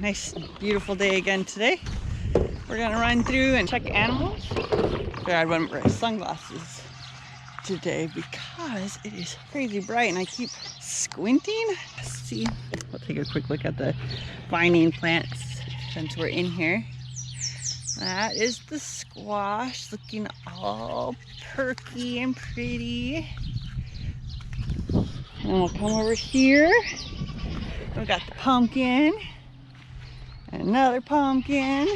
Nice, beautiful day again today. We're gonna run through and check animals. I went wear sunglasses today because it is crazy bright and I keep squinting. Let's see, we'll take a quick look at the vining plants since we're in here. That is the squash looking all perky and pretty. And we'll come over here. We got the pumpkin, another pumpkin,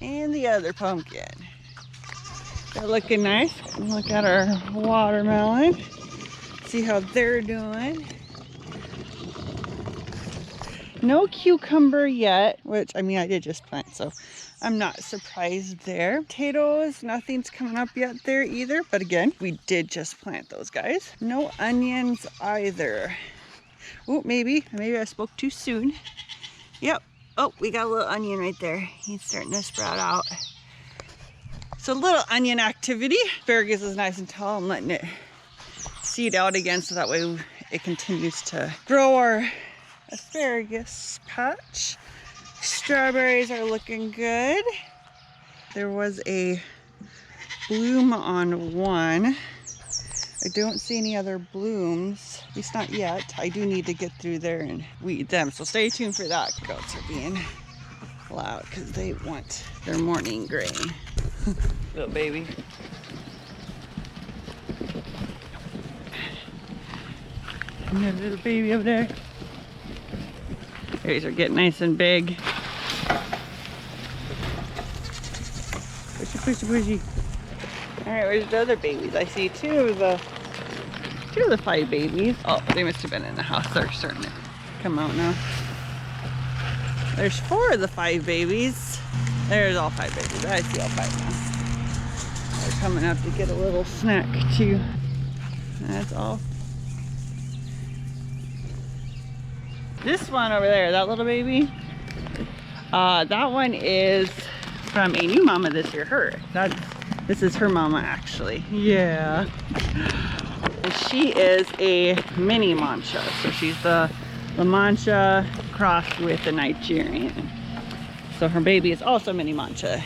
and the other pumpkin. They're looking nice. Look at our watermelon. See how they're doing. No cucumber yet, which I mean I did just plant, so I'm not surprised there. Potatoes, nothing's coming up yet there either, but again, we did just plant those guys. No onions either. Oh, maybe I spoke too soon. Yep. Oh, we got a little onion right there. He's starting to sprout out. So a little onion activity. Asparagus is nice and tall. I'm letting it seed out again so that way it continues to grow our asparagus patch. Strawberries are looking good. There was a bloom on one. I don't see any other blooms, at least not yet. I do need to get through there and weed them, so stay tuned for that. Goats are being loud because they want their morning grain. Little baby. Another little baby over there. These are getting nice and big. Pushy, pushy, pushy. All right, where's the other babies? I see two of the 5 babies. Oh, they must have been in the house. They're starting to come out now. There's 4 of the 5 babies. There's all 5 babies. I see all 5 now. They're coming up to get a little snack too. That's all. This one over there, that little baby, that one is from a new mama this year. This is her mama actually. Yeah. And she is a mini Mancha. So she's the La Mancha crossed with the Nigerian. So her baby is also mini Mancha.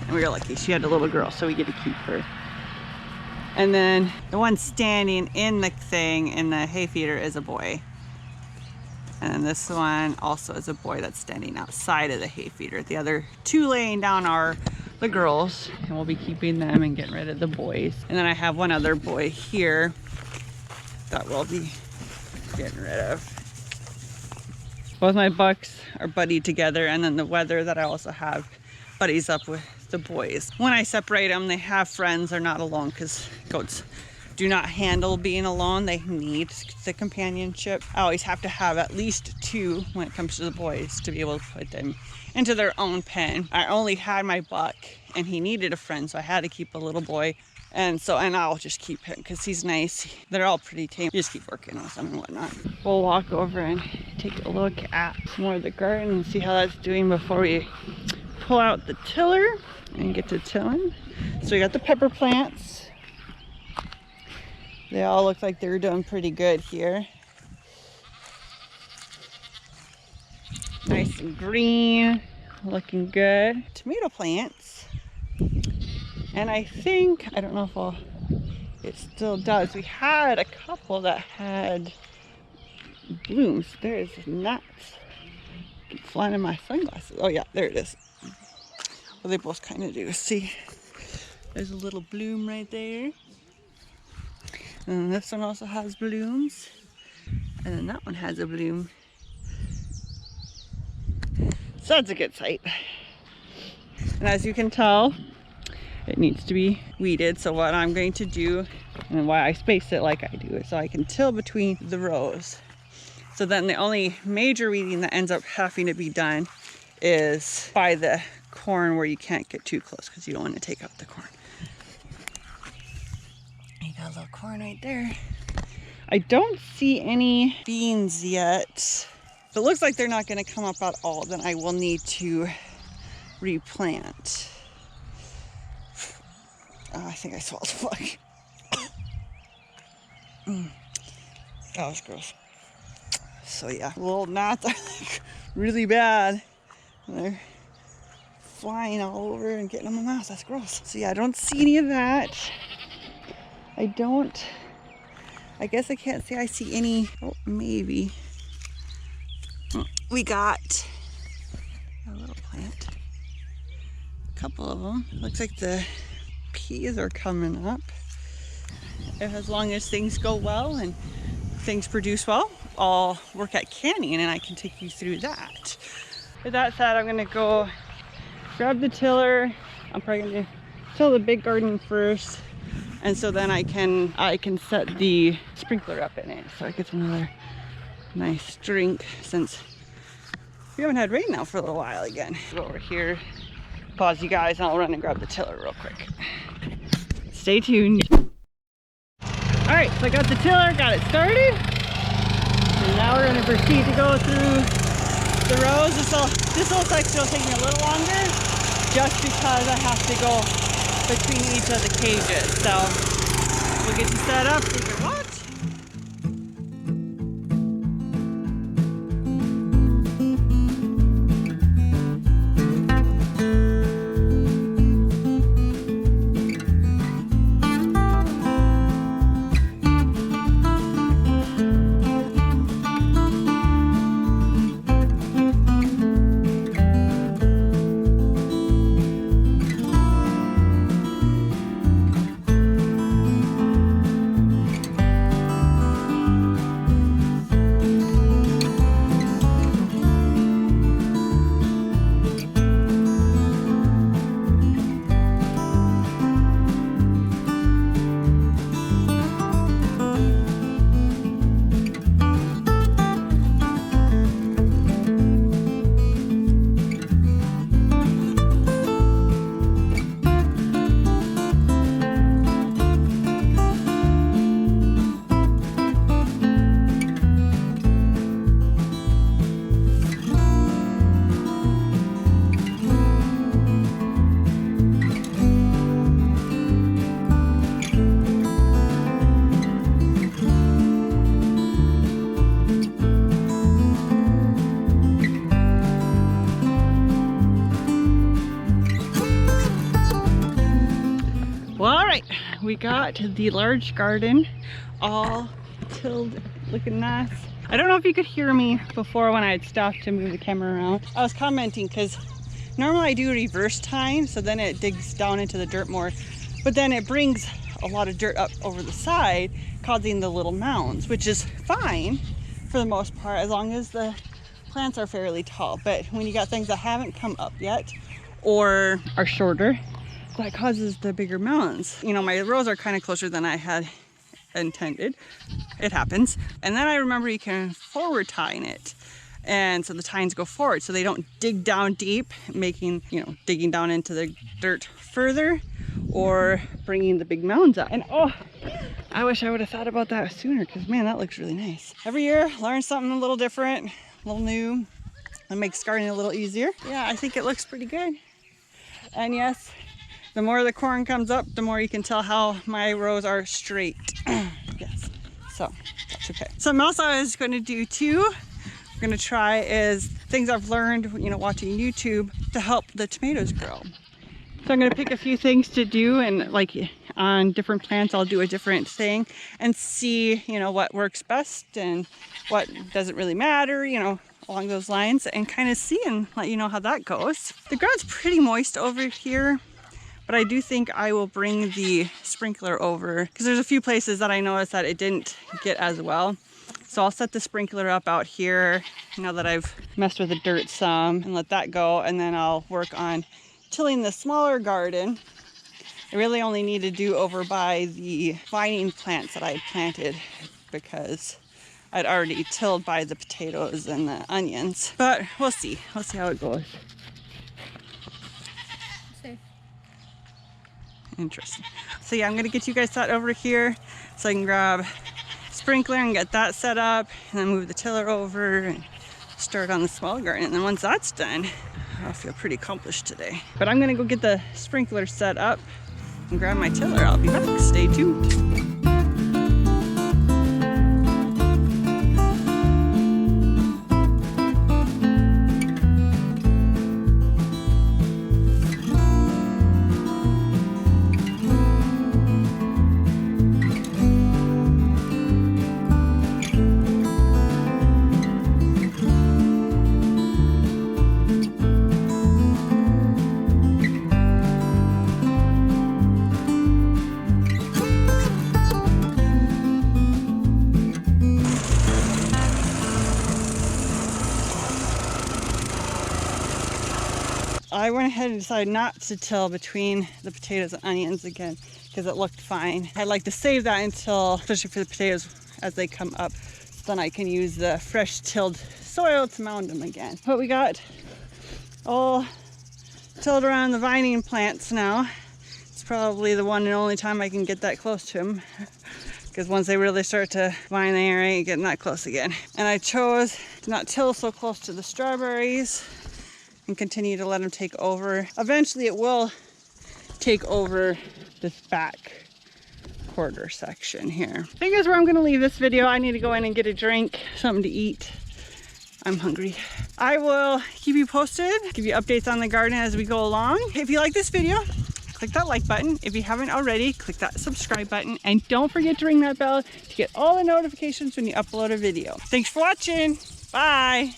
And we were lucky. She had a little girl, so we get to keep her. And then the one standing in the thing in the hay feeder is a boy. And this one also is a boy that's standing outside of the hay feeder. The other 2 laying down are the girls, and we'll be keeping them and getting rid of the boys. And then I have one other boy here that we'll be getting rid of. Both my bucks are buddied together, and then the wether that I also have buddies up with the boys. When I separate them, they have friends. They're not alone because goats do not handle being alone. They need the companionship. I always have to have at least 2 when it comes to the boys to be able to put them into their own pen. I only had my buck and he needed a friend, so I had to keep a little boy. And I'll just keep him because he's nice. They're all pretty tame. You just keep working with them and whatnot. We'll walk over and take a look at more of the garden and see how that's doing before we pull out the tiller and get to tilling. So we got the pepper plants. They all look like they're doing pretty good here. Nice and green, looking good. Tomato plants. And I think, I don't know if it still does. We had a couple that had blooms. There's nuts. Keep flying in my sunglasses. Oh yeah, there it is. Well, they both kind of do. See, there's a little bloom right there. And this one also has blooms. And then that one has a bloom. So that's a good sight. And as you can tell, it needs to be weeded. So what I'm going to do, and why I space it like I do, is so I can till between the rows. So then the only major weeding that ends up having to be done is by the corn where you can't get too close because you don't want to take out the corn. You got a little corn right there. I don't see any beans yet. If it looks like they're not going to come up at all, then I will need to replant. Oh, I think I swallowed a bug. That was gross. So yeah, little gnats are like really bad. They're flying all over and getting on my mouth. That's gross. So yeah, I don't see any of that. I guess I can't say I see any. Oh, maybe. We got a little plant. A couple of them. Looks like the peas are coming up. As long as things go well and things produce well, I'll work at canning and I can take you through that. With that said, I'm gonna go grab the tiller. I'm probably gonna till the big garden first, and so then I can set the sprinkler up in it so it gets another nice drink, since we haven't had rain now for a little while again. Go over here, pause you guys, and I'll run and grab the tiller real quick. Stay tuned. All right, so I got the tiller, got it started, and now we're gonna proceed to go through the rows. This whole section will take me a little longer, just because I have to go between each of the cages. So we'll get you set up so you can watch. Well, all right, we got the large garden all tilled, looking nice. I don't know if you could hear me before when I had stopped to move the camera around. I was commenting because normally I do reverse tine, so then it digs down into the dirt more, but then it brings a lot of dirt up over the side, causing the little mounds, which is fine for the most part, as long as the plants are fairly tall. But when you got things that haven't come up yet or are shorter, that causes the bigger mounds. You know, my rows are kind of closer than I had intended. It happens. And then I remember you can forward tine it. And so the tines go forward so they don't dig down deep, making, you know, digging down into the dirt further or bringing the big mounds up. And oh, I wish I would have thought about that sooner, because man, that looks really nice. Every year, learn something a little different, a little new. It makes gardening a little easier. Yeah, I think it looks pretty good. And yes, the more the corn comes up, the more you can tell how my rows are straight. Yes, so that's okay. Something else I was going to do too, we're going to try, is things I've learned, you know, watching YouTube to help the tomatoes grow. So I'm going to pick a few things to do, and like on different plants I'll do a different thing and see, you know, what works best and what doesn't really matter, you know, along those lines, and kind of see and let you know how that goes. The ground's pretty moist over here, but I do think I will bring the sprinkler over, because there's a few places that I noticed that it didn't get as well. So I'll set the sprinkler up out here now that I've messed with the dirt some, and let that go, and then I'll work on tilling the smaller garden. I really only need to do over by the vining plants that I had planted, because I'd already tilled by the potatoes and the onions. But we'll see. We'll see how it goes. Interesting. So yeah, I'm gonna get you guys set over here so I can grab sprinkler and get that set up, and then move the tiller over and start on the small garden. And then once that's done, I'll feel pretty accomplished today. But I'm gonna go get the sprinkler set up and grab my tiller. I'll be back. Stay tuned. I went ahead and decided not to till between the potatoes and onions again because it looked fine. I'd like to save that until, especially for the potatoes as they come up, so then I can use the fresh tilled soil to mound them again. But we got all tilled around the vining plants now. It's probably the one and only time I can get that close to them, because once they really start to vine there, I ain't getting that close again. And I chose to not till so close to the strawberries and continue to let them take over. Eventually it will take over this back quarter section here. I think that's where I'm gonna leave this video. I need to go in and get a drink, something to eat. I'm hungry. I will keep you posted, give you updates on the garden as we go along. If you like this video, click that like button. If you haven't already, click that subscribe button. And don't forget to ring that bell to get all the notifications when you upload a video. Thanks for watching. Bye.